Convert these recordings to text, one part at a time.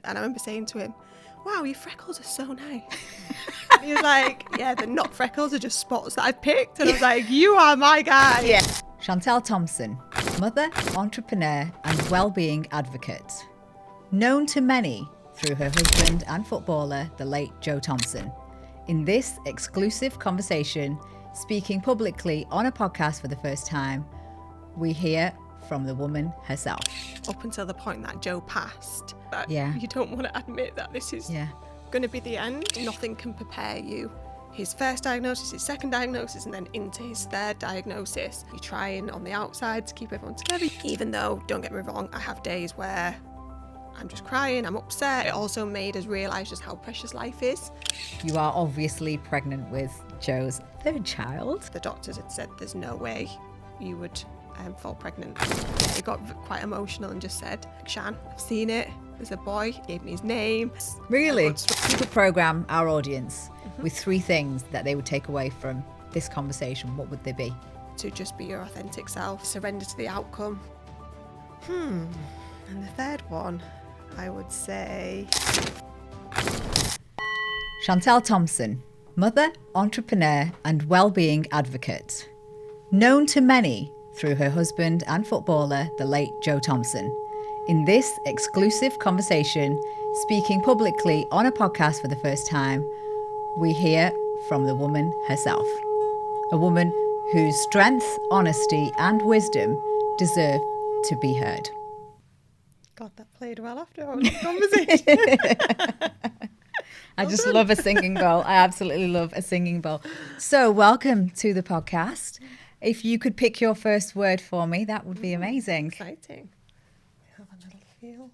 And I remember saying to him, wow, your freckles are so nice. And he was like, yeah, they're not freckles, they're just spots that I've picked. And I was like, you are my guy. Yeah. Chantelle Thompson, mother, entrepreneur and well-being advocate. Known to many through her husband and footballer, the late Joe Thompson. In this exclusive conversation, speaking publicly on a podcast for the first time, we hear from the woman herself. Up until the point that Joe passed, that Yeah. you don't want to admit that this is going to be the end. Nothing can prepare you. His first diagnosis, his second diagnosis, and then into his third diagnosis. You're trying on the outside to keep everyone together. Even though, don't get me wrong, I have days where I'm just crying, I'm upset. It also made us realise just how precious life is. You are obviously pregnant with Joe's third child. The doctors had said there's no way you would fall pregnant. He got quite emotional and just said, Shan, I've seen it. There's a boy, gave me his name. Really? We could programme our audience with 3 things that they would take away from this conversation. What would they be? To just be your authentic self, surrender to the outcome. And the third one, I would say... Chantelle Thompson, mother, entrepreneur and well-being advocate. Known to many through her husband and footballer, the late Joe Thompson. In this exclusive conversation, speaking publicly on a podcast for the first time, we hear from the woman herself. A woman whose strength, honesty and wisdom deserve to be heard. God, that played well after our conversation. I just love a singing bowl. I absolutely love a singing bowl. So welcome to the podcast. If you could pick your first word for me, that would be amazing. Exciting. Have a little feel.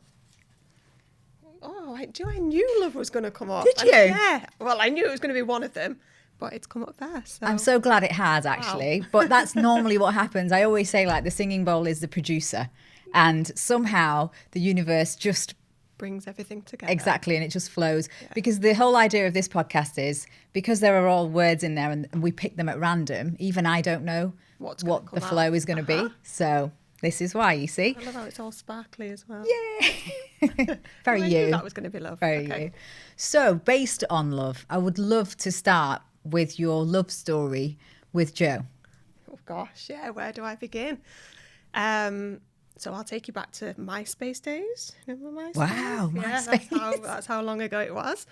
Oh, I knew love was going to come up. Did you? Yeah. Well, I knew it was going to be one of them, but it's come up first. So. I'm so glad it has, actually. Wow. But that's normally what happens. I always say, like, the singing bowl is the producer. And somehow the universe just brings everything together. Exactly, and it just flows. Yeah. Because the whole idea of this podcast is, because there are all words in there and we pick them at random, even I don't know what the flow is going to be. So this is why, you see. I love how it's all sparkly as well. Yeah. Very you. I knew that was going to be love. Very you. So based on love, I would love to start with your love story with Joe. Oh gosh, yeah, where do I begin? So I'll take you back to MySpace days. Remember MySpace? Wow, MySpace. Yeah, that's how long ago it was.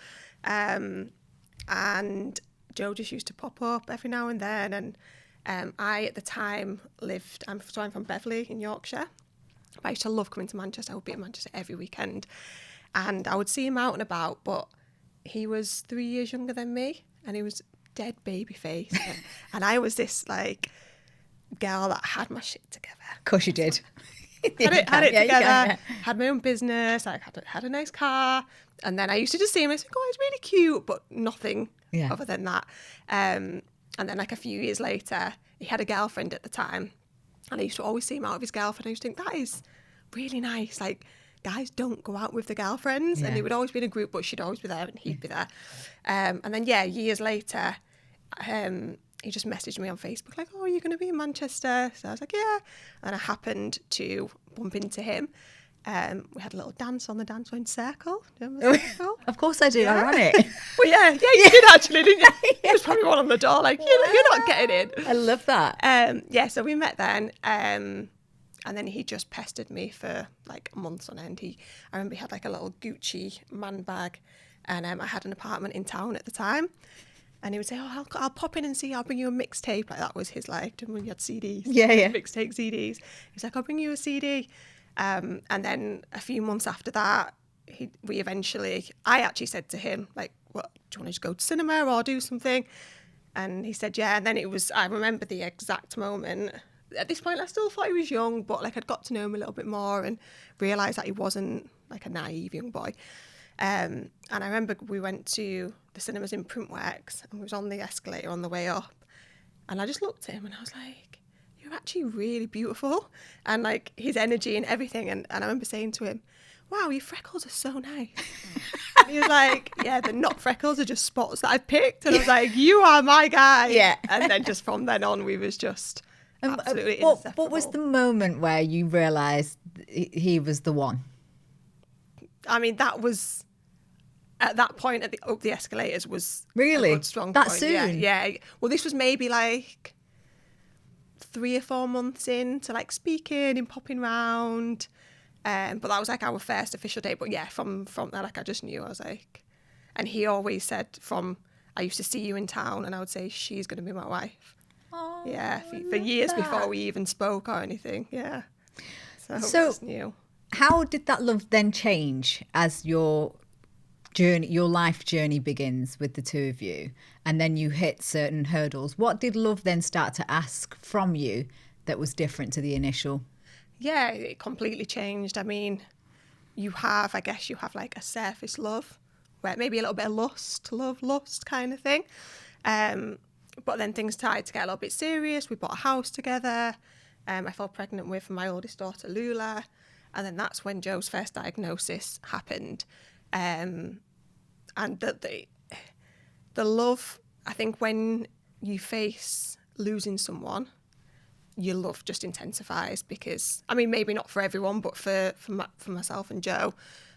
And Joe just used to pop up every now and then. And I, at the time, I'm from Beverley in Yorkshire. But I used to love coming to Manchester. I would be in Manchester every weekend. And I would see him out and about, but he was 3 years younger than me. And he was dead baby face. And I was this, like, girl that had my shit together. Of course you did. Had it together, had my own business, I had a nice car, and then I used to just see him and I was like, oh, he's really cute, but nothing other than that. And then like a few years later, he had a girlfriend at the time, and I used to always see him out with his girlfriend. I used to think, that is really nice. Like, guys don't go out with the girlfriends, and he would always be in a group, but she'd always be there and he'd be there. And then, years later, he just messaged me on Facebook like, oh, are you going to be in Manchester? So I was like, yeah. And I happened to bump into him. We had a little dance on the dance went circle. Do you remember the circle? Of course I do. I ran it. Well, yeah, you did actually, didn't you? There was probably one on the door like, you're not getting in. I love that. So we met then. And then he just pestered me for like months on end. I remember he had like a little Gucci man bag. And I had an apartment in town at the time. And he would say, oh, I'll pop in and see you. I'll bring you a mixtape. Like, that was his, like, when you had CDs. Yeah. Mixtape CDs. He's like, I'll bring you a CD. And then a few months after that, I actually said to him, like, what, do you want to just go to cinema or do something? And he said, yeah. And then I remember the exact moment. At this point, I still thought he was young, but, like, I'd got to know him a little bit more and realised that he wasn't, like, a naive young boy. And I remember we went to the cinemas in Printworks and we was on the escalator on the way up. And I just looked at him and I was like, you're actually really beautiful. And like his energy and everything. And I remember saying to him, wow, your freckles are so nice. And he was like, yeah, they're not freckles, they're just spots that I've picked. And I was like, you are my guy. Yeah. And then just from then on, we was just absolutely inseparable. What was the moment where you realised he was the one? I mean, that was, at that point, up the escalators was Really? a good, strong That point. soon? Yeah. Well, this was maybe like 3 or 4 months into like speaking and popping round. But that was like our first official date. But yeah, from there, like I just knew. I was like, and he always said I used to see you in town and I would say, she's going to be my wife. Oh, Yeah, for years before we even spoke or anything. Yeah. So I just knew. How did that love then change as your life journey begins with the two of you, and then you hit certain hurdles? What did love then start to ask from you that was different to the initial? Yeah, it completely changed. I mean, you have like a surface love, where maybe a little bit of lust kind of thing. But then things started to get a little bit serious. We bought a house together. I fell pregnant with my oldest daughter, Lula. And then that's when Joe's first diagnosis happened. And the love, I think when you face losing someone, your love just intensifies because, I mean, maybe not for everyone, but for myself and Joe,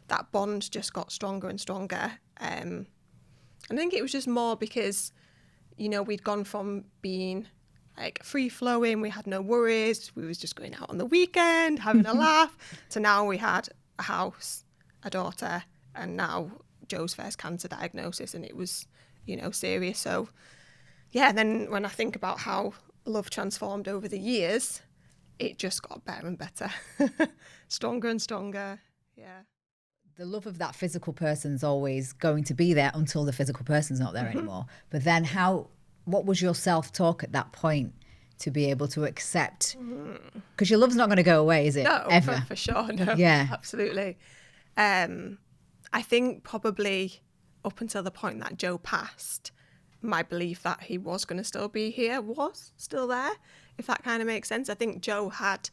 that bond just got stronger and stronger. I think it was just more because, you know, we'd gone from being like free flowing, we had no worries, we was just going out on the weekend, having a laugh, to now we had a house, a daughter, and now Joe's first cancer diagnosis, and it was, you know, serious. So yeah, and then when I think about how love transformed over the years, it just got better and better, stronger and stronger. Yeah. The love of that physical person's always going to be there until the physical person's not there anymore. But then what was your self-talk at that point to be able to accept? Because your love's not going to go away, is it? No, ever? for sure. No, yeah, absolutely. I think probably up until the point that Joe passed, my belief that he was going to still be here was still there, if that kind of makes sense. I think Joe had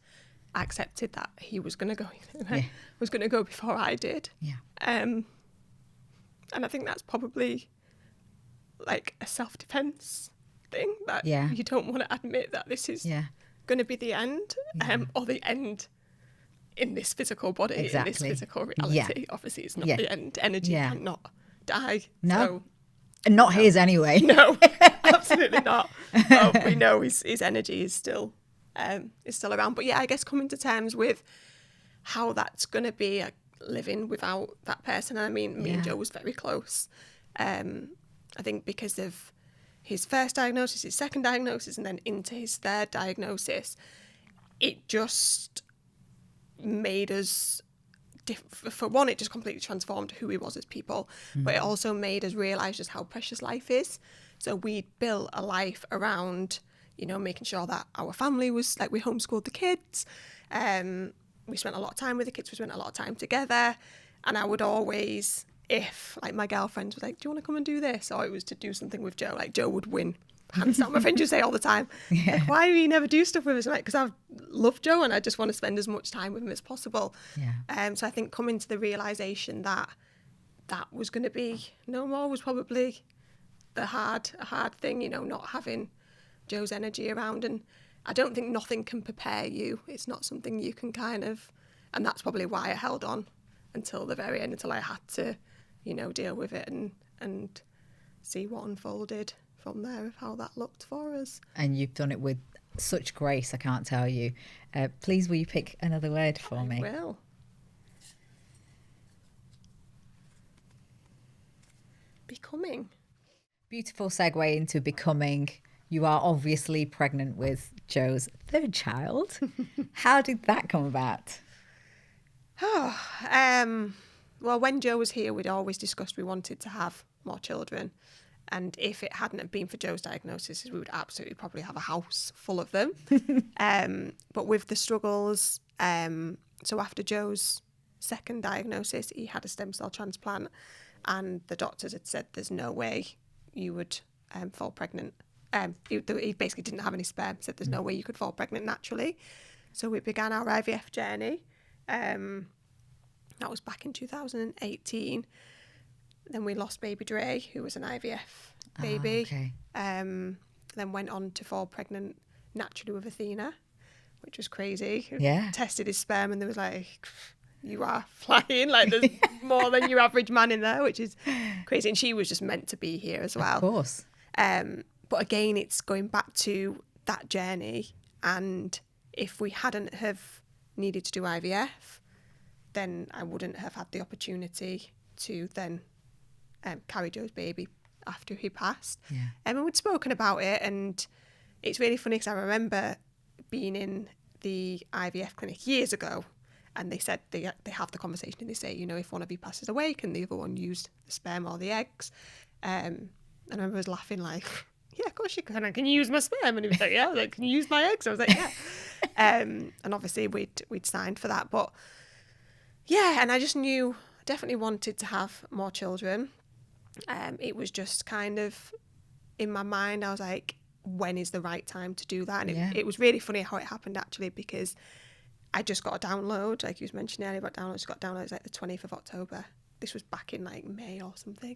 accepted that he was going to go, was going to go before I did. Yeah. And I think that's probably like a self-defense thing, that you don't want to admit that this is going to be the end, or the end in this physical body, in this physical reality. Obviously, it's not the end. Energy cannot die. No. So, and not his anyway. No, absolutely not. But we know his energy is still around. But yeah, I guess coming to terms with how that's going to be living without that person. And I mean, me and Joe was very close. I think because of his first diagnosis, his second diagnosis, and then into his third diagnosis, it just made us, for one, it just completely transformed who we was as people, but it also made us realise just how precious life is. So we built a life around, you know, making sure that our family was, like, we homeschooled the kids. We spent a lot of time with the kids, we spent a lot of time together, and I would always, if like my girlfriends were like, do you want to come and do this? Or it was to do something with Joe, like Joe would win. Hands down. My friends just say all the time, like, why do you never do stuff with us? I'm like, because I love Joe and I just want to spend as much time with him as possible. So I think coming to the realisation that that was going to be no more was probably a hard thing, you know, not having Joe's energy around. And I don't think nothing can prepare you. It's not something you can kind of, and that's probably why I held on until the very end, until I had to, you know, deal with it and see what unfolded from there, of how that looked for us. And you've done it with such grace, I can't tell you. Please, will you pick another word for me? I will. Becoming. Beautiful segue into becoming. You are obviously pregnant with Joe's third child. How did that come about? Well, when Joe was here, we'd always discussed we wanted to have more children. And if it hadn't have been for Joe's diagnosis, we would absolutely probably have a house full of them. But with the struggles, so after Joe's second diagnosis, he had a stem cell transplant, and the doctors had said there's no way you would fall pregnant. He basically didn't have any sperm, said there's no way you could fall pregnant naturally. So we began our IVF journey. That was back in 2018. Then we lost baby Dre, who was an IVF baby. Okay. Then went on to fall pregnant naturally with Athena, which was crazy. Yeah. Tested his sperm and there was like you are flying. Like there's more than your average man in there, which is crazy. And she was just meant to be here as well. Of course. But again, it's going back to that journey. And if we hadn't have needed to do IVF, then I wouldn't have had the opportunity to then carry Joe's baby after he passed. Yeah. And we'd spoken about it, and it's really funny because I remember being in the IVF clinic years ago, and they said they have the conversation and they say, you know, if one of you passes away, can the other one use the sperm or the eggs? And I remember I was laughing like, yeah, of course you can. Can you use my sperm? And he was like, yeah. I was like, can you use my eggs? I was like, yeah. And obviously we'd signed for that. But yeah, and I just knew I definitely wanted to have more children. It was just kind of in my mind, I was like, when is the right time to do that? And it was really funny how it happened actually, because I just got a download, like you was mentioning earlier about downloads, got downloads like the 20th of October. This was back in like May or something.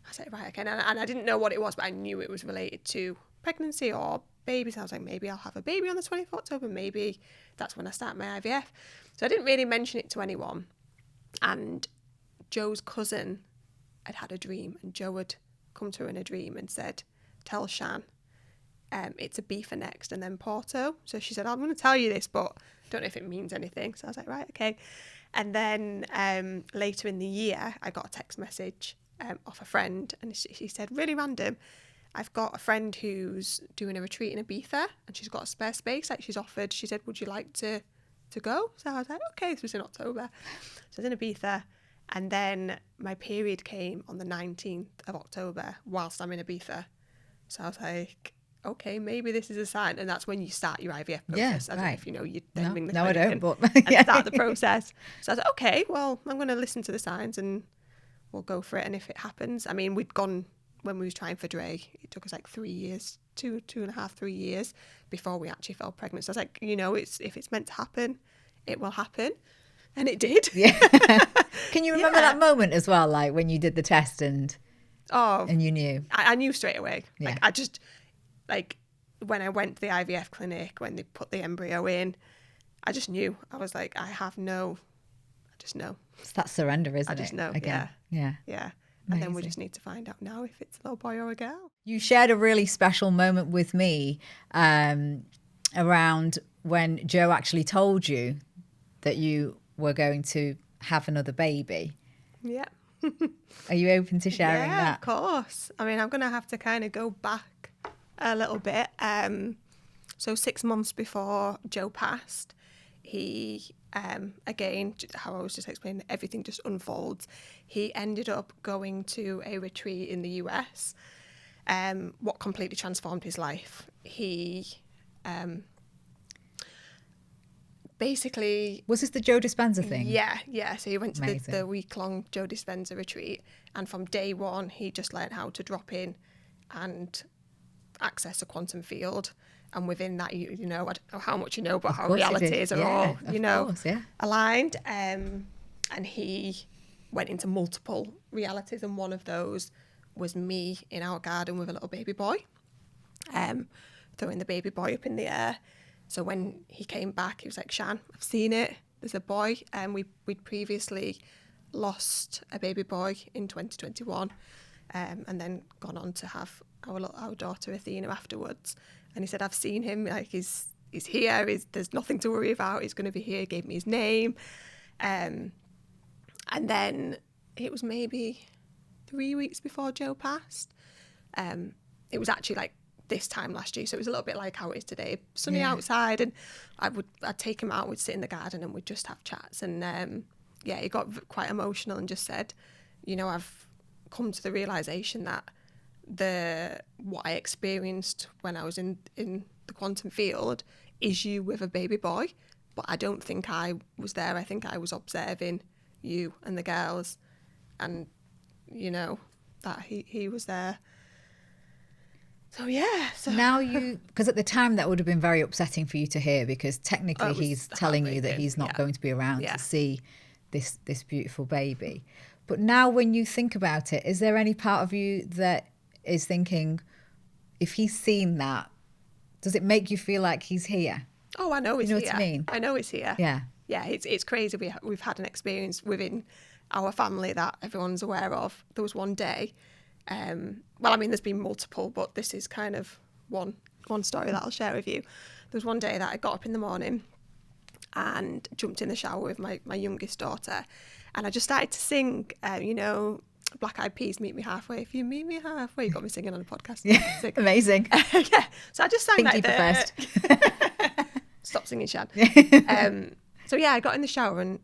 I was like, right, okay. And I didn't know what it was, but I knew it was related to pregnancy or babies. I was like, maybe I'll have a baby on the 20th of October. Maybe that's when I start my IVF. So I didn't really mention it to anyone. And Joe's cousin had a dream, and Joe had come to her in a dream and said, tell Shan, it's a Beaver next and then Porto. So she said, I'm going to tell you this, but I don't know if it means anything. So I was like, right, okay. And then later in the year, I got a text message off a friend, and she said, really random, I've got a friend who's doing a retreat in Ibiza and she's got a spare space, like she's offered. She said, would you like to go? So I was like, okay. This was in October. So I was in Ibiza, and then my period came on the 19th of October whilst I'm in Ibiza. So I was like, okay, maybe this is a sign. And that's when you start your IVF process. I don't know if you know, you then ring the clinic I don't, but and start the process. So I was like, okay, well, I'm going to listen to the signs and we'll go for it. And if it happens, I mean, we'd gone, when we was trying for Dre, it took us like 3 years, 3 years before we actually fell pregnant. So I was like, you know, if it's meant to happen, it will happen. And it did. Yeah. Can you remember that moment as well, like when you did the test and you knew? I knew straight away. Yeah. Like I just, like when I went to the IVF clinic, when they put the embryo in, I just knew. I was like, I just know. It's that surrender, isn't it? I just know. Again. Yeah. Yeah. And then we just need to find out now if it's a little boy or a girl. You shared a really special moment with me around when Joe actually told you that you were going to have another baby. Yeah. Are you open to sharing that? Yeah, of course. I mean, I'm going to have to kind of go back a little bit. So 6 months before Joe passed, he, again, how I was just explaining, everything just unfolds. He ended up going to a retreat in the US, what completely transformed his life. He basically... Was this the Joe Dispenza thing? Yeah. So he went to the week-long Joe Dispenza retreat, and from day one, he just learned how to drop in and access a quantum field. And within that, you know, I don't know how much you know, but how realities are all, you know, aligned. And he went into multiple realities, and one of those was me in our garden with a little baby boy, throwing the baby boy up in the air. So when he came back, he was like, Shan, I've seen it. There's a boy. And we'd previously lost a baby boy in 2021, and then gone on to have our daughter Athena afterwards. And he said, I've seen him, like he's here, there's nothing to worry about, he's going to be here. He gave me his name. And then it was maybe 3 weeks before Joe passed. It was actually like this time last year, so it was a little bit like how it is today, sunny outside, and I'd take him out, we'd sit in the garden and we'd just have chats. And he got quite emotional and just said, you know, I've come to the realisation that what I experienced when I was in the quantum field is you with a baby boy, but I don't think I was there. I think I was observing you and the girls, and you know that he was there. So now because at the time that would have been very upsetting for you to hear, because technically he's telling you that he's not going to be around to see this beautiful baby. But now when you think about it, is there any part of you that is thinking, if he's seen that, does it make you feel like he's here? Oh, I know he's here. You know what I mean? I know he's here. Yeah. yeah, it's crazy. We've had an experience within our family that everyone's aware of. There was one day, well, I mean, there's been multiple, but this is kind of one story that I'll share with you. There was one day that I got up in the morning and jumped in the shower with my youngest daughter, and I just started to sing, Black Eyed Peas, Meet Me Halfway. If you meet me halfway, you got me singing on a podcast. Yeah, amazing. Yeah, so I just sang Think like Deepa first. Stop singing, Shan. So yeah, I got in the shower and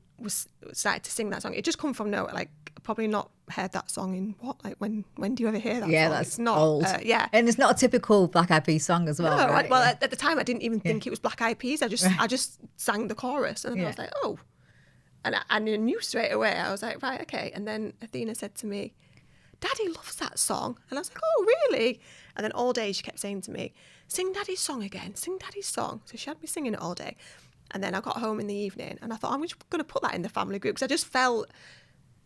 started to sing that song. It just come from nowhere. Like, probably not heard that song in when do you ever hear that Yeah, song? that's It's not old. yeah. And it's not a typical Black Eyed Peas song as well. No, right? at the time I didn't even think it was Black Eyed Peas. I just sang the chorus, and then I was like, oh, and I knew straight away. I was like, right, okay. And then Athena said to me, Daddy loves that song, and I was like, oh, really? And then all day she kept saying to me, sing Daddy's song again, sing Daddy's song. So she had me singing it all day. And then I got home in the evening, and I thought, I'm just going to put that in the family group, because I just felt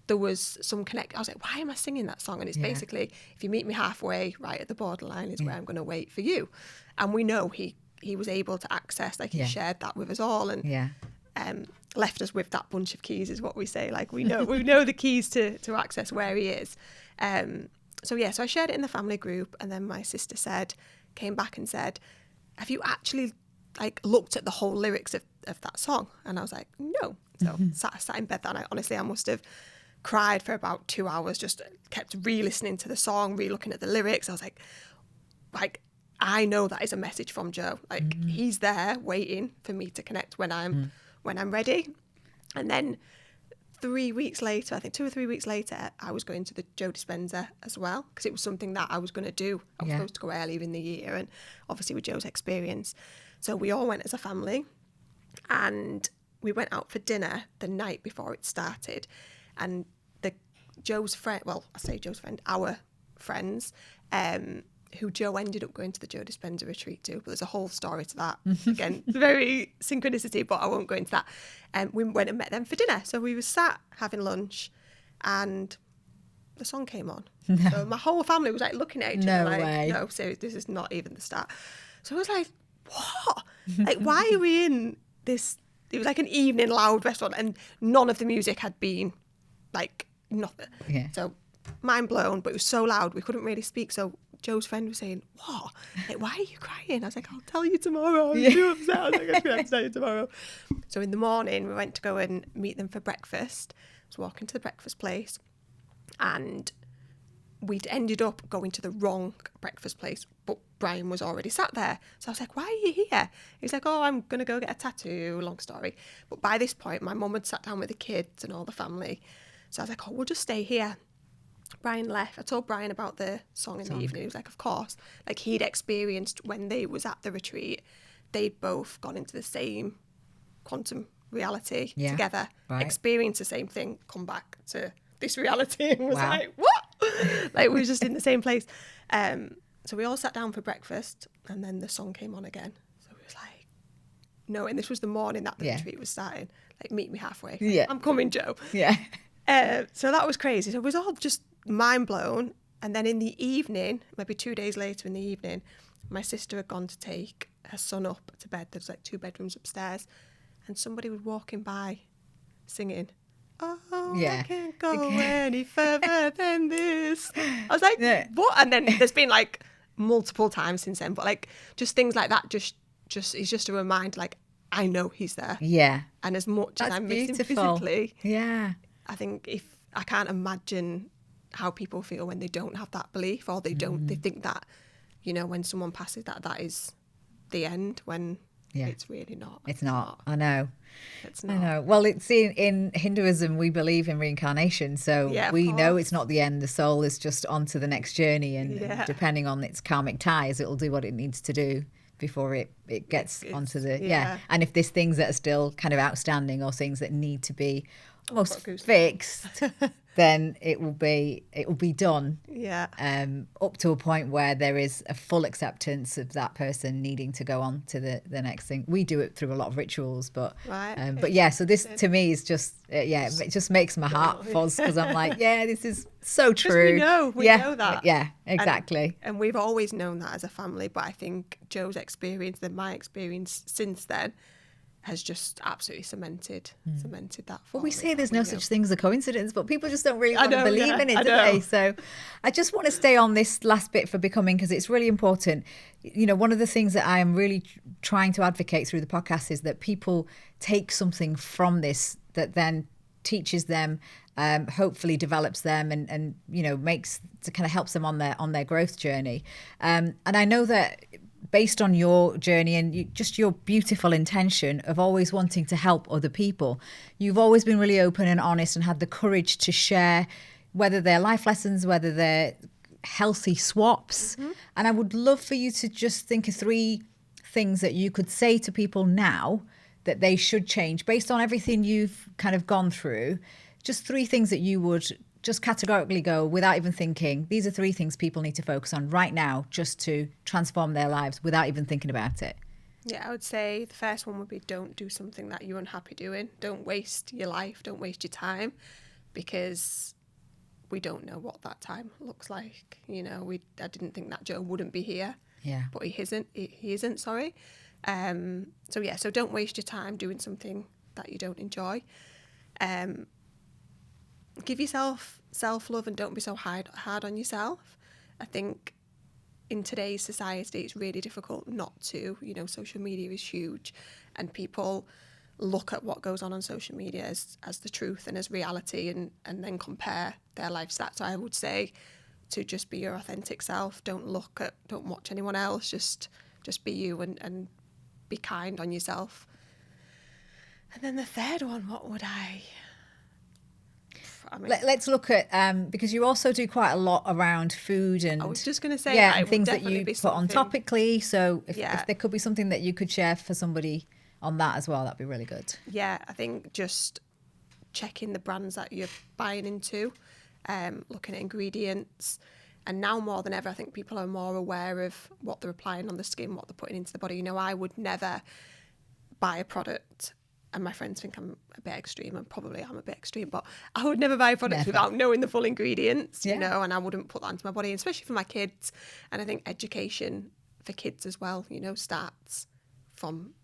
there was some connect. I was like, why am I singing that song? And it's basically, if you meet me halfway, right at the borderline is where I'm going to wait for you. And we know he was able to access, like he shared that with us all, and left us with that bunch of keys, is what we say. Like, we know the keys to access where he is. So I shared it in the family group, and then my sister came back and said, have you actually like looked at the whole lyrics of that song? And I was like, no. So sat in bed that night. Honestly, I must have cried for about 2 hours, just kept re-listening to the song, re-looking at the lyrics. I was like, I know that is a message from Joe. Like, he's there waiting for me to connect when I'm ready. And then 3 weeks later, I think 2 or 3 weeks later, I was going to the Joe Dispenza as well, because it was something that I was going to do. I was supposed to go earlier in the year, and obviously with Joe's experience. So we all went as a family, and we went out for dinner the night before it started. And Joe's friend, well, I say Joe's friend, our friends, who Joe ended up going to the Joe Dispenza retreat to, but there's a whole story to that. Again, very synchronicity, but I won't go into that. We went and met them for dinner. So we were sat having lunch, and the song came on. No. So my whole family was like looking at each other like, way. no, seriously, this is not even the start. So I was like, what? Like, why are we in this? It was like an evening loud restaurant, and none of the music had been like nothing. Yeah. So mind blown, but it was so loud we couldn't really speak. So Joe's friend was saying, what? Like, why are you crying? I was like, I'll tell you tomorrow. I'm too upset. I was like, I'm going to have to tell you tomorrow. So in the morning, we went to go and meet them for breakfast. I was walking to the breakfast place, and we'd ended up going to the wrong breakfast place, but Brian was already sat there. So I was like, why are you here? He was like, oh, I'm going to go get a tattoo, long story. But by this point, my mum had sat down with the kids and all the family. So I was like, oh, we'll just stay here. Brian left. I told Brian about the song in the evening. He was like, of course. Like, he'd experienced when they was at the retreat, they'd both gone into the same quantum reality together, experienced the same thing, come back to this reality, and was like, what? Like, we were just in the same place. So we all sat down for breakfast, and then the song came on again. So we was like, no, and this was the morning that the retreat was starting. Like, meet me halfway. Yeah. I'm coming, Joe. Yeah. So that was crazy. So it was all just mind blown. And then in the evening, maybe 2 days later in the evening, my sister had gone to take her son up to bed. There's like 2 bedrooms upstairs, and somebody was walking by singing, oh, I can't go any further than this. I was like, what? And then there's been like multiple times since then, but like just things like that just is just a reminder, like, I know he's there. Yeah. And as much as I miss him physically, I think I can't imagine how people feel when they don't have that belief, or they think that, you know, when someone passes, that is the end, when it's really not. It's not. I know. It's not. I know. Well, it's in Hinduism, we believe in reincarnation. So we know it's not the end. The soul is just on to the next journey. And depending on its karmic ties, it'll do what it needs to do before it gets onto the... And if there's things that are still kind of outstanding, or things that need to be almost fixed, then it will be done. Up to a point where there is a full acceptance of that person needing to go on to the next thing. We do it through a lot of rituals, but so this to me is just it just makes my heart fuzz, because I'm like, this is so true. We know that. Exactly. And we've always known that as a family, but I think Joe's experience and my experience since then has just absolutely cemented that. Well, we say there's no such thing as a coincidence, but people just don't really want to believe in it, I do know. they? So I just want to stay on this last bit for becoming, because it's really important. You know, one of the things that I am really trying to advocate through the podcast is that people take something from this that then teaches them, hopefully develops them, and you know, makes to kind of helps them on their growth journey. And I know that based on your journey and just your beautiful intention of always wanting to help other people, you've always been really open and honest and had the courage to share, whether they're life lessons, whether they're healthy swaps. And I would love for you to just think of 3 things that you could say to people now that they should change based on everything you've kind of gone through. Just 3 things that you would just categorically go, without even thinking, these are 3 things people need to focus on right now just to transform their lives without even thinking about it. Yeah, I would say the first one would be, don't do something that you're unhappy doing. Don't waste your life, don't waste your time, because we don't know what that time looks like. You know, I didn't think that Joe wouldn't be here. Yeah. But he isn't, sorry. So don't waste your time doing something that you don't enjoy. Give yourself self-love and don't be so hard on yourself. I think in today's society, it's really difficult not to. You know, social media is huge, and people look at what goes on social media as the truth and as reality, and then compare their lives to that. So I would say to just be your authentic self. Don't watch anyone else. Just be you and be kind on yourself. And then the third one, what would I mean, let's look at, because you also do quite a lot around food and... I was just going to say, and things that you put on topically. So if there could be something that you could share for somebody on that as well, that'd be really good. Yeah, I think just checking the brands that you're buying into, looking at ingredients. And now more than ever, I think people are more aware of what they're applying on the skin, what they're putting into the body. You know, I would never buy a product, and my friends think I'm a bit extreme, and probably I'm a bit extreme, but I would never buy a product without knowing the full ingredients, you know, and I wouldn't put that into my body, especially for my kids. And I think education for kids as well, you know, starts from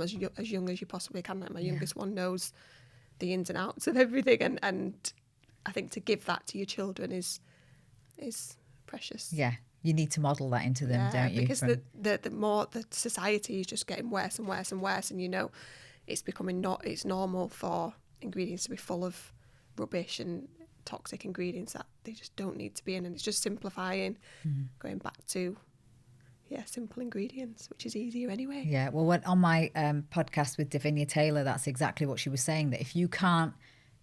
as young as you possibly can. Like my youngest one knows the ins and outs of everything, and I think to give that to your children is precious. Yeah, you need to model that into them, don't you? Because the more the society is just getting worse and worse and worse, and you know, it's becoming it's normal for ingredients to be full of rubbish and toxic ingredients that they just don't need to be in, and it's just simplifying, going back to simple ingredients, which is easier anyway. Yeah, well, on my podcast with Davinia Taylor, that's exactly what she was saying, that if you can't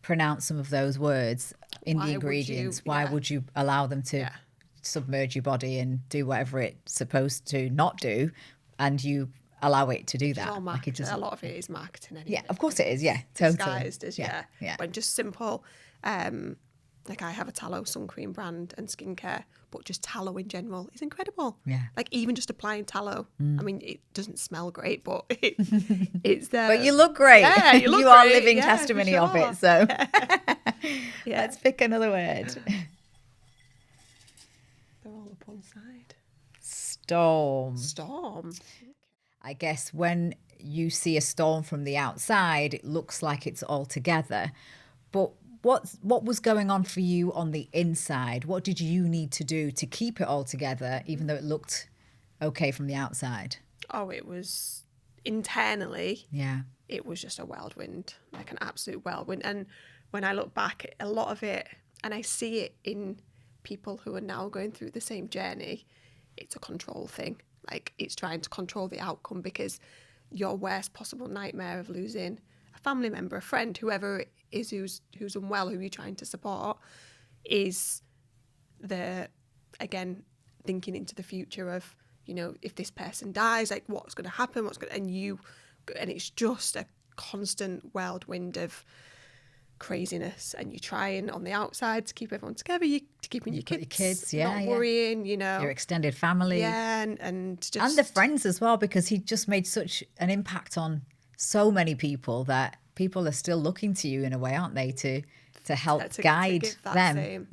pronounce some of those words in the ingredients, why would you allow them to submerge your body and do whatever it's supposed to not do, and you allow it to do that? A lot of it is marketing anyway. Yeah, of course it is. Yeah, totally. Disguised as when just simple. Like I have a tallow sun cream brand and skincare, but just tallow in general is incredible. Yeah. Like even just applying tallow. I mean, it doesn't smell great, but it's there. But you look great. Yeah, you look you are great. living testimony of it. So let's pick another word. They're all up on side. Storm. I guess when you see a storm from the outside, it looks like it's all together. But what was going on for you on the inside? What did you need to do to keep it all together, even though it looked okay from the outside? Oh, it was internally. Yeah. It was just a whirlwind, like an absolute whirlwind. And when I look back, a lot of it, and I see it in people who are now going through the same journey, it's a control thing. Like it's trying to control the outcome, because your worst possible nightmare of losing a family member, a friend, whoever it is who's unwell, who you're trying to support, is again thinking into the future of, you know, if this person dies, like what's going to happen, and it's just a constant whirlwind of craziness, and you're trying on the outside to keep everyone together, you're keeping your kids not worrying, you know, your extended family, and the friends as well, because he just made such an impact on so many people that people are still looking to you in a way, aren't they, to help guide them.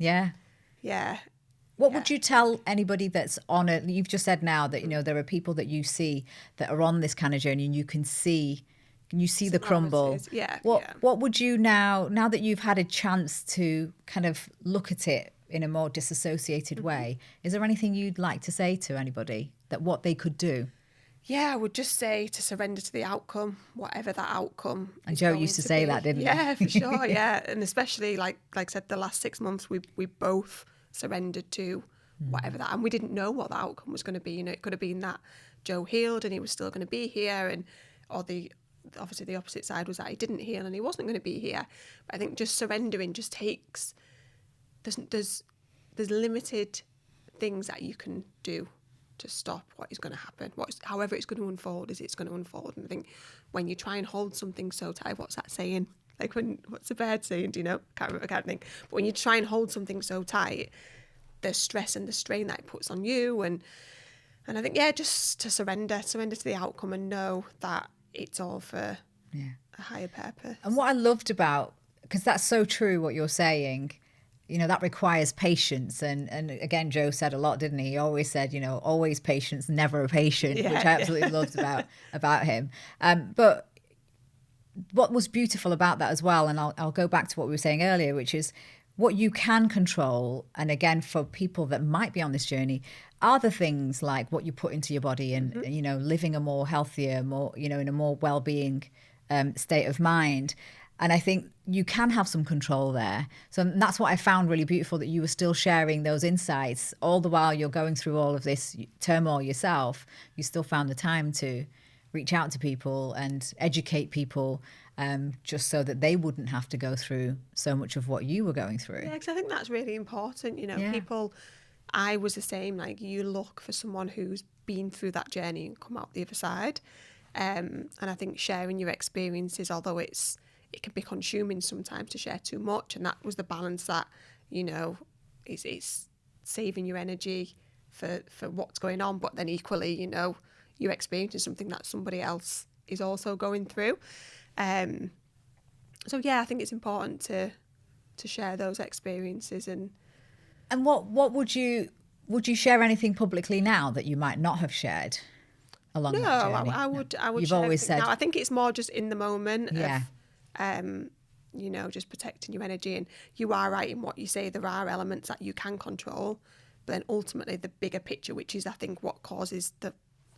What would you tell anybody that's you've just said now that, you know, there are people that you see that are on this kind of journey, and you can see you see the crumble. Yeah. What would you now that you've had a chance to kind of look at it in a more disassociated way, is there anything you'd like to say to anybody that what they could do? Yeah, I would just say to surrender to the outcome, whatever that outcome. And Joe used to say that, didn't he? Yeah, for sure. Yeah, and especially like I said, the last 6 months we both surrendered to whatever that, and we didn't know what the outcome was going to be. You know, it could have been that Joe healed and he was still going to be here, and obviously the opposite side was that he didn't heal and he wasn't going to be here. But I think just surrendering just takes. There's limited things that you can do to stop what is going to happen. However it's going to unfold, it's going to unfold. And I think when you try and hold something so tight, what's that saying? Like what's the bird saying? Do you know? I can't think. But when you try and hold something so tight, the stress and the strain that it puts on you, and I think just to surrender to the outcome and know that it's all for a higher purpose. And what I loved about, because that's so true what you're saying. You know, that requires patience. And again, Joe said a lot, didn't he? He always said, you know, always patience, never a patient, which I absolutely loved about him. But what was beautiful about that as well, and I'll go back to what we were saying earlier, which is what you can control. And again, for people that might be on this journey, are the things like what you put into your body and, you know, living a more healthier, more, you know, in a more well-being state of mind. And I think you can have some control there. So that's what I found really beautiful, that you were still sharing those insights all the while you're going through all of this turmoil yourself. You still found the time to reach out to people and educate people, just so that they wouldn't have to go through so much of what you were going through. Yeah, because I think that's really important. You know, people, I was the same, like you look for someone who's been through that journey and come out the other side. And I think sharing your experiences, although it can be consuming sometimes to share too much, and that was the balance that, you know, is saving your energy for what's going on, but then equally, you know, you're experiencing something that somebody else is also going through. So I think it's important to share those experiences. And what would you share anything publicly now that you might not have shared along that journey? I would You've share always said now. I think it's more just in the moment. Yeah. You know, just protecting your energy. And you are right in what you say. There are elements that you can control, but then ultimately the bigger picture, which is I think what causes the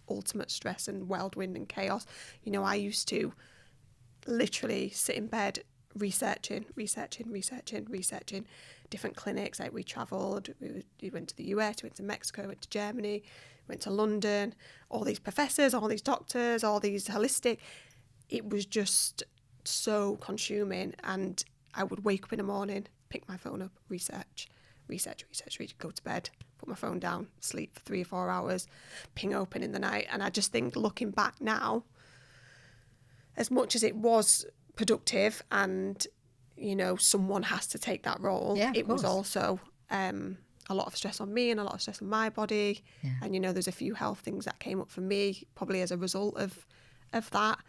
ultimate stress and whirlwind and chaos. You know, I used to literally sit in bed researching different clinics. Like we travelled, we went to the US, we went to Mexico, went to Germany, went to London, all these professors, all these doctors, all these holistic. It was just so consuming, and I would wake up in the morning, pick my phone up, research, go to bed, put my phone down, sleep for 3 or 4 hours, ping open in the night. And I just think, looking back now, as much as it was productive and, you know, someone has to take that role, it was also a lot of stress on me and a lot of stress on my body. And, you know, there's a few health things that came up for me probably as a result of that.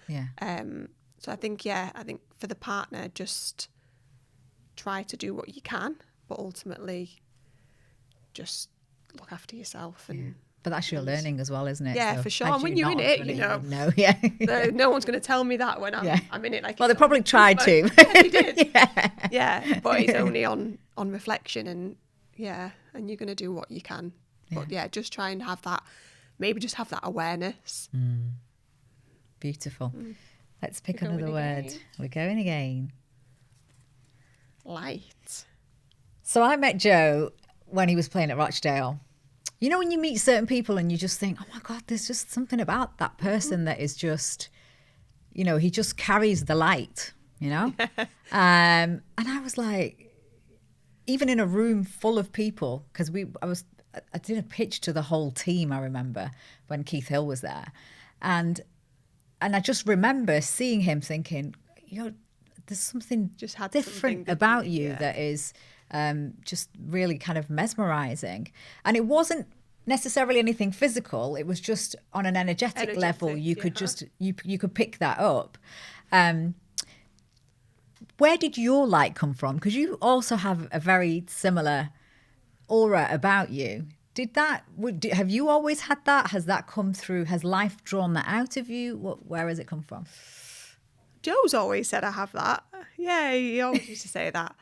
So I think for the partner, just try to do what you can, but ultimately just look after yourself. And But that's your learning as well, isn't it? Yeah, so for sure. And when you're in it, you know, no one's going to tell me that when I'm in it. Like, well, they probably tried to. They did. But it's only on reflection, and and you're going to do what you can. But just try and have that, maybe just have that awareness. Beautiful. Let's pick another word. We're going again. Light. So I met Joe when he was playing at Rochdale. You know, when you meet certain people and you just think, oh my God, there's just something about that person that is just, you know, he just carries the light, you know? And I was like, even in a room full of people, because I did a pitch to the whole team, I remember, when Keith Hill was there. And I just remember seeing him thinking, there's something just different about you that is just really kind of mesmerizing. And it wasn't necessarily anything physical. It was just on an energetic level. You could just, you could pick that up. Where did your light come from? Because you also have a very similar aura about you. Have you always had that? Has that come through? Has life drawn that out of you? Where has it come from? Joe's always said I have that. Yeah, he always used to say that.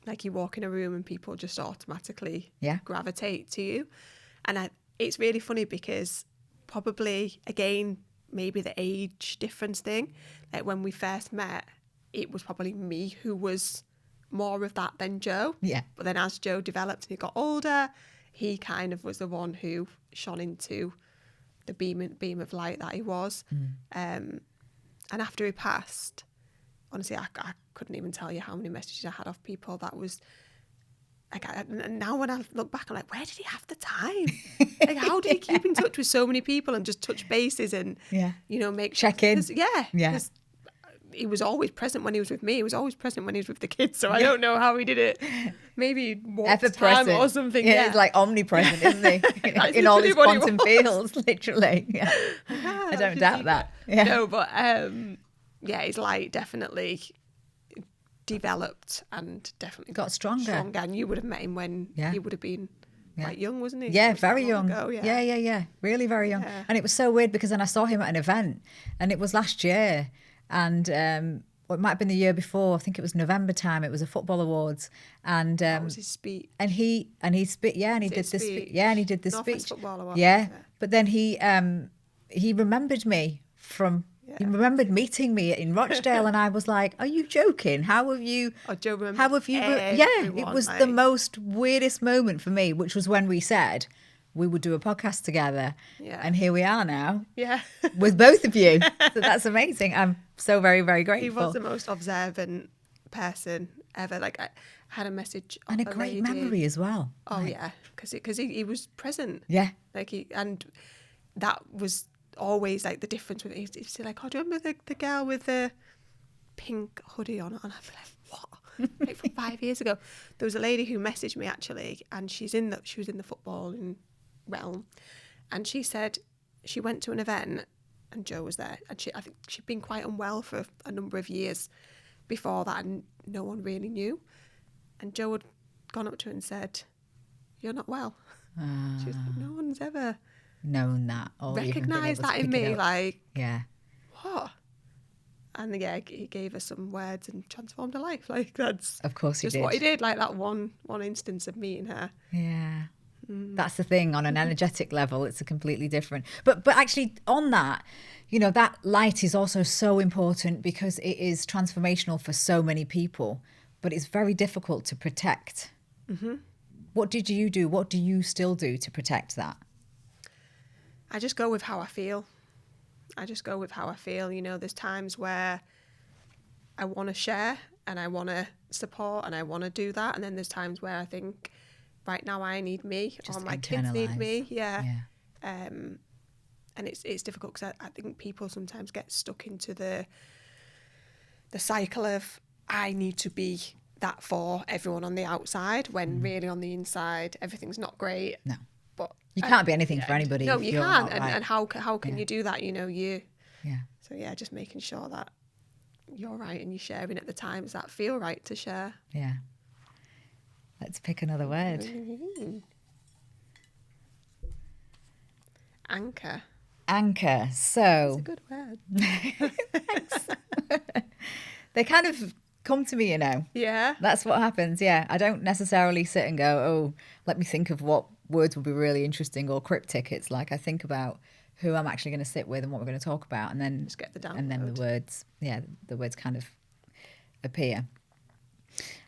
Like you walk in a room and people just automatically gravitate to you. And it's really funny because probably, again, maybe the age difference thing. Like when we first met, it was probably me who was more of that than Joe. Yeah. But then as Joe developed and he got older, he kind of was the one who shone into the beam of light that he was. And after he passed, honestly, I couldn't even tell you how many messages I had off people that was like, and now when I look back, I'm like, where did he have the time? Like, how did he keep in touch with so many people and just touch bases and, you know, make check in? Yeah. He was always present when he was with me. He was always present when he was with the kids. So I don't know how he did it. Maybe ever present or something. Yeah, he's like omnipresent, isn't he? In all his quantum fields, literally. Yeah. I don't doubt that. Yeah. No, but his light definitely developed and definitely got stronger. And you would have met him when he would have been quite young, wasn't he? Yeah, very young. Yeah. Really very young. Yeah. And it was so weird because then I saw him at an event, and it was last year. And it might have been the year before. I think it was November time. It was a football awards, and that was his speech. And he did the speech. Yeah, and he did the Northwest speech. Football Awards. Yeah, but then he remembered me from. Yeah. He remembered meeting me in Rochdale, and I was like, "Are you joking? How have you? Joe remembers how have you? It was the most weirdest moment for me, which was when we said we would do a podcast together. Yeah. And here we are now. Yeah. With both of you. So that's amazing. I'm so very, very grateful. He was the most observant person ever. Like, I had a message of and a great memory as well. Oh, yeah. Because he was present. Yeah. And that was always like the difference with it. He'd say like, oh, do you remember the girl with the pink hoodie on? And I'd be like, what? Like from 5 years ago. There was a lady who messaged me actually, and she was in the footballing realm, and she said she went to an event and Joe was there, and I think she'd been quite unwell for a number of years before that, and no one really knew, and Joe had gone up to her and said, "You're not well." She was like, no one's ever known that or recognised that in me. Like, yeah, what? And yeah, he gave her some words and transformed her life. Like, that's of course he just did. what he did. Like that one instance of meeting her. Yeah. That's the thing. On an energetic level, it's a completely different. But actually, on that, you know, that light is also so important because it is transformational for so many people. But it's very difficult to protect. Mm-hmm. What did you do? What do you still do to protect that? I just go with how I feel. You know, there's times where I want to share and I want to support and I want to do that. And then there's times where I think, right now I need me, just or my kids need me. Yeah. And it's difficult because I think people sometimes get stuck into the cycle of I need to be that for everyone on the outside when really on the inside everything's not great. No. But you can't be anything for anybody. No, you can't. Right. And how can you do that? You know, Yeah. So yeah, just making sure that you're right and you're sharing at the times that feel right to share. Yeah. Let's pick another word. Anchor. Anchor. So. It's a good word. Thanks. They kind of come to me, you know. Yeah. That's what happens, yeah. I don't necessarily sit and go, oh, let me think of what words would be really interesting or cryptic. It's like I think about who I'm actually going to sit with and what we're going to talk about, and then just get the download. And then the words kind of appear.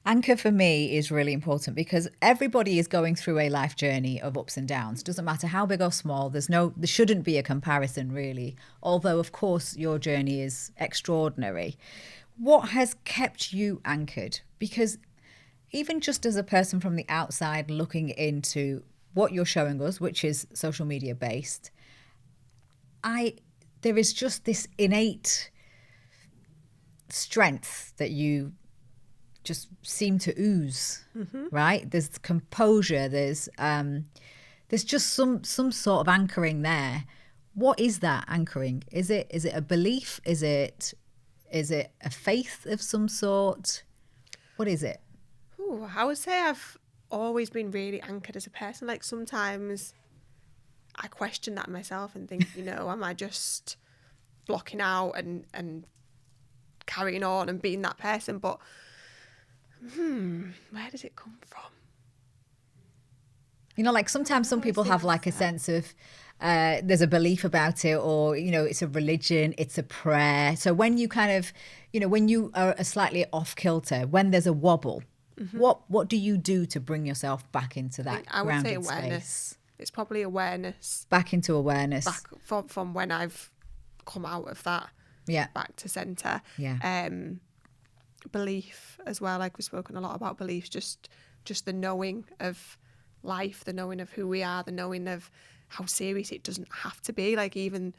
Anchor for me is really important because everybody is going through a life journey of ups and downs. Doesn't matter how big or small. There shouldn't be a comparison really. Although of course your journey is extraordinary. What has kept you anchored? Because even just as a person from the outside looking into what you're showing us, which is social media based, there is just this innate strength that you just seem to ooze, right? There's composure. There's just some sort of anchoring there. What is that anchoring? Is it a belief? Is it a faith of some sort? What is it? Ooh, I would say I've always been really anchored as a person. Like sometimes I question that myself and think, you know, am I just blocking out and carrying on and being that person. But where does it come from? You know, like sometimes some people have like a sense of there's a belief about it, or, you know, it's a religion, it's a prayer. So when you kind of, you know, when you are slightly off kilter, when there's a wobble, what do you do to bring yourself back into that I would say grounded awareness. space? It's probably awareness. Back into awareness. Back from when I've come out of that. Yeah. Back to centre. Yeah. Belief as well. Like, we've spoken a lot about beliefs. Just the knowing of life, the knowing of who we are, the knowing of how serious it doesn't have to be. Like, even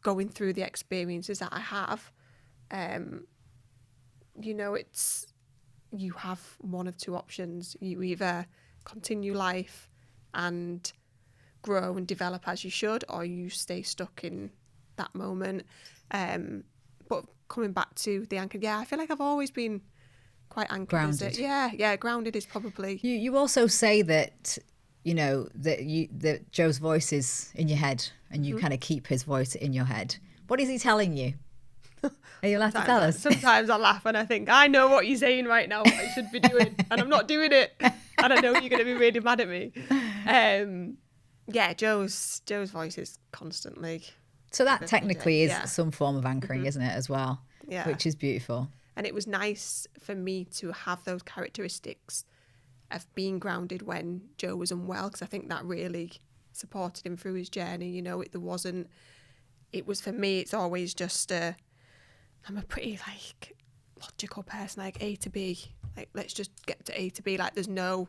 going through the experiences that I have, you know, you have one of two options. You either continue life and grow and develop as you should, or you stay stuck in that moment. But coming back to the anchor, I feel like I've always been quite anchored. Grounded. Yeah, grounded is probably. You also say that, you know, that Joe's voice is in your head, and you kind of keep his voice in your head. What is he telling you? Are you allowed to tell us? Sometimes I laugh and I think, I know what you're saying right now, what I should be doing, and I'm not doing it. And I know you're going to be really mad at me. Joe's voice is constantly. So that technically is some form of anchoring, isn't it, as well? Yeah. Which is beautiful. And it was nice for me to have those characteristics of being grounded when Joe was unwell, because I think that really supported him through his journey. You know, it was for me, it's always just I'm a pretty like logical person, like A to B, like let's just get to A to B, like there's no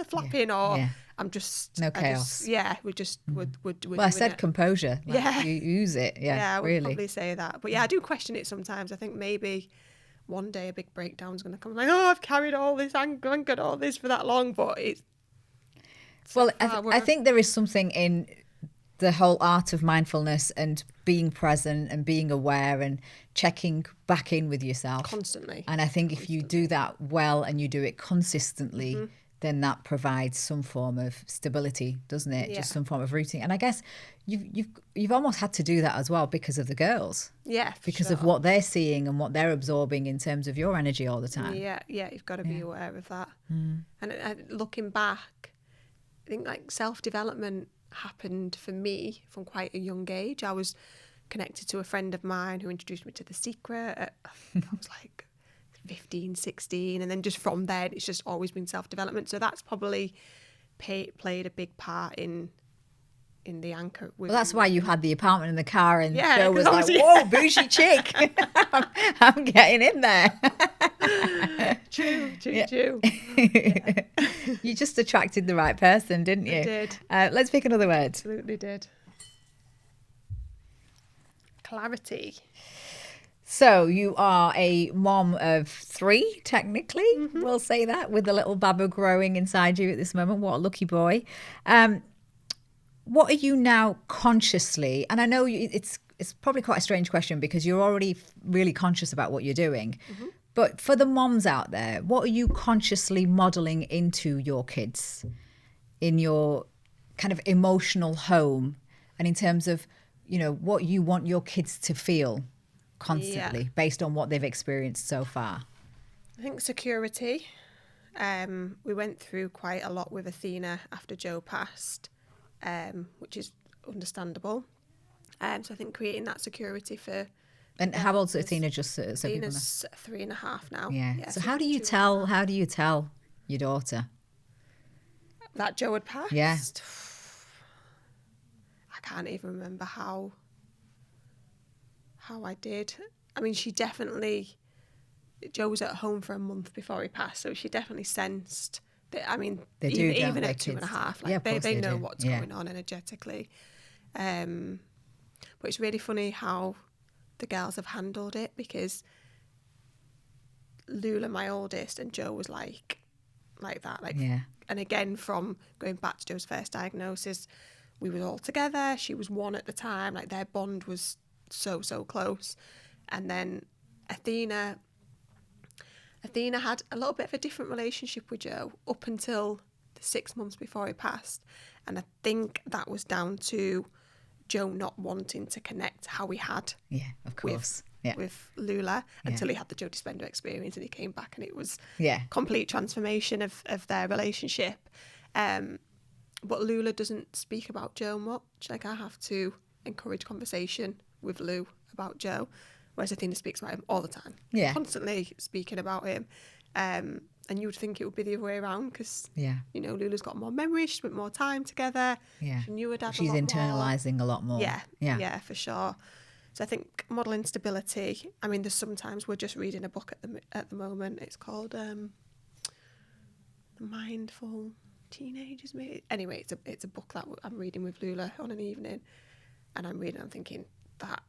flapping I'm just no chaos. We just would well, I said composure. Like, you use it. I would really probably say that. But I do question it sometimes. I think maybe one day a big breakdown's going to come, like, I've carried all this anger and got all this for that long, but it's well, I think there is something in the whole art of mindfulness and being present and being aware and checking back in with yourself constantly. And I think if you do that well and you do it consistently, then that provides some form of stability, doesn't it? Just some form of routine. And I guess you've almost had to do that as well because of the girls. Yeah, because of what they're seeing and what they're absorbing in terms of your energy all the time. Yeah, you've got to be aware of that. And looking back, I think like self-development happened for me from quite a young age. I was connected to a friend of mine who introduced me to The Secret. I was like 15, 16, and then just from there it's just always been self-development. So that's probably played a big part in the anchor. Well, that's why you had the apartment and the car, and Joe was like, obviously... whoa, bougie chick. I'm getting in there. True. Yeah. You just attracted the right person, didn't you? I did. Let's pick another word. Absolutely did. Clarity. So you are a mom of 3, technically. We'll say that, with a little Babu growing inside you at this moment. What a lucky boy. What are you now consciously, and I know it's probably quite a strange question because you're already really conscious about what you're doing, but for the moms out there, what are you consciously modelling into your kids in your kind of emotional home, and in terms of, you know, what you want your kids to feel constantly based on what they've experienced so far? I think security. We went through quite a lot with Athena after Joe passed, which is understandable. So I think creating that security for. And how old's Athena? Just so Athena's 3.5 now. Yeah. So how do you tell your daughter that Joe had passed? Yeah. I can't even remember how I did. I mean, Joe was at home for a month before he passed, so she definitely sensed that. I mean, they do, even at 2.5, like they know do. what's going on energetically. But it's really funny how the girls have handled it, because Lula, my oldest, and Joe was like that. And again, from going back to Joe's first diagnosis, we were all together. She was 1 at the time. Like, their bond was so close. And then Athena had a little bit of a different relationship with Joe up until the 6 months before he passed. And I think that was down to Joe not wanting to connect how he had. Yeah, of course. with Lula until he had the Joe Dispenza experience, and he came back and it was complete transformation of their relationship. But Lula doesn't speak about Joe much. Like, I have to encourage conversation with Lou about Joe, whereas Athena speaks about him all the time, constantly speaking about him. And you would think it would be the other way around because, you know, Lula's got more memory, she spent more time together. Yeah. She knew her dad She's a lot internalising a lot more. Yeah, for sure. So I think modelling stability, I mean, there's sometimes we're just reading a book at the moment. It's called The Mindful Teenagers, maybe. Anyway, it's a book that I'm reading with Lula on an evening. And I'm thinking that,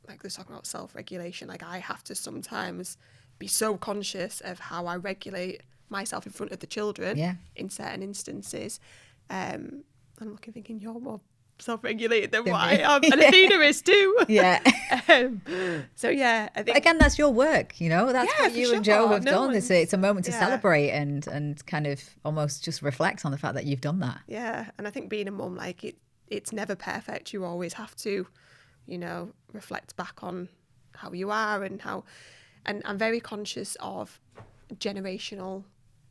like, they're talking about self-regulation. Like, I have to sometimes be so conscious of how I regulate myself in front of the children in certain instances. I'm looking thinking, you're more self-regulated than what I am, and Athena is too. So I think, but again, that's your work, you know, that's what you and Joe have done. It's a moment to celebrate and kind of almost just reflect on the fact that you've done that. And I think being a mum, like, it's never perfect. You always have to, you know, reflect back on how you are and I'm very conscious of generational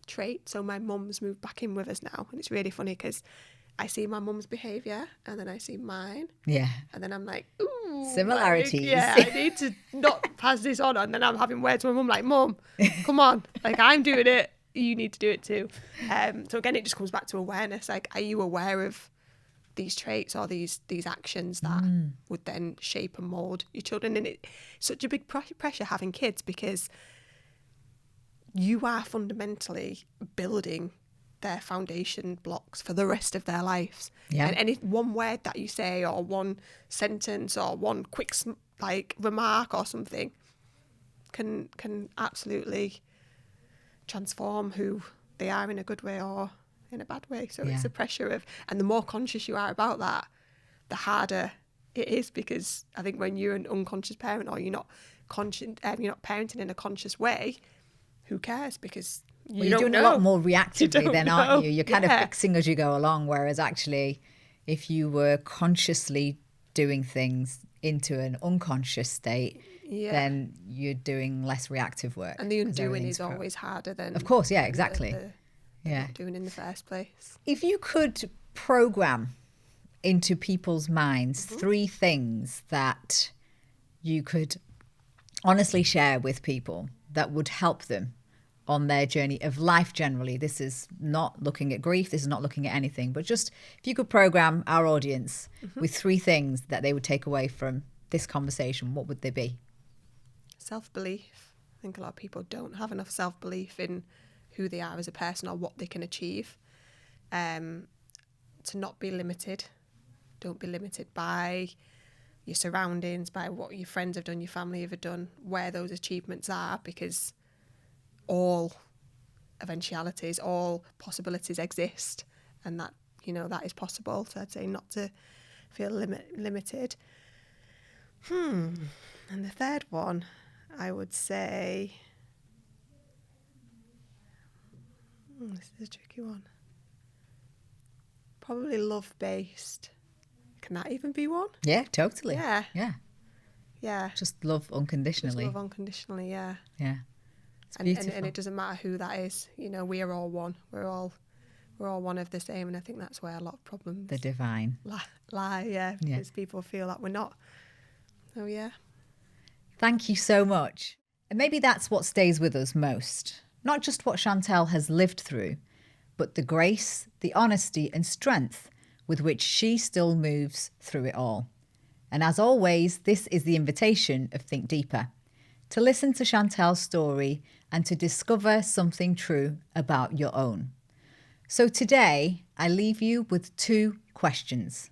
traits. So my mum's moved back in with us now, and it's really funny because I see my mum's behaviour and then I see mine. Yeah. And then I'm like, ooh. Similarities. Like, I need to not pass this on. And then I'm having words with my mum like, Mum, come on. Like, I'm doing it. You need to do it too. So again, it just comes back to awareness. Like, are you aware of these traits or these actions that would then shape and mould your children? And it's such a big pressure having kids because you are fundamentally building their foundation blocks for the rest of their lives. And any one word that you say or one sentence or one quick remark or something can absolutely transform who they are in a good way or in a bad way. So it's the pressure of, and the more conscious you are about that, the harder it is, because I think when you're an unconscious parent or you're not parenting in a conscious way, who cares? Because you're doing a lot more reactively then, aren't you? You're kind of fixing as you go along, whereas actually if you were consciously doing things into an unconscious state, then you're doing less reactive work. And the undoing is always harder than... Of course, exactly. Not doing in the first place. If you could program into people's minds 3 things that you could honestly share with people that would help them on their journey of life generally, this is not looking at grief, this is not looking at anything, but just if you could program our audience with 3 things that they would take away from this conversation, what would they be? Self-belief. I think a lot of people don't have enough self-belief in who they are as a person or what they can achieve. To not be limited. Don't be limited by your surroundings, by what your friends have done, your family have done, where those achievements are, because all eventualities, all possibilities exist, and that, you know, that is possible. So I'd say not to feel limited. And the third one, I would say... this is a tricky one. Probably love-based. Can that even be one? Yeah, totally. Yeah. Just love unconditionally. Just love unconditionally, yeah. It's beautiful. And it doesn't matter who that is. You know, we are all one. We're all one of the same, and I think that's where a lot of problems... The divine. Lie, because people feel that we're not. So, yeah. Thank you so much. And maybe that's what stays with us most. Not just what Chantelle has lived through, but the grace, the honesty and strength with which she still moves through it all. And as always, this is the invitation of Think Deepa, to listen to Chantelle's story and to discover something true about your own. So today, I leave you with 2 questions.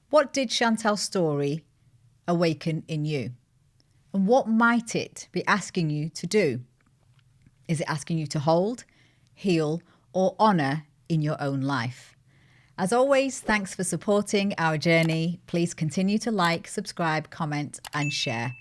What did Chantelle's story awaken in you? And what might it be asking you to do? Is it asking you to hold, heal, or honour in your own life? As always, thanks for supporting our journey. Please continue to like, subscribe, comment, and share.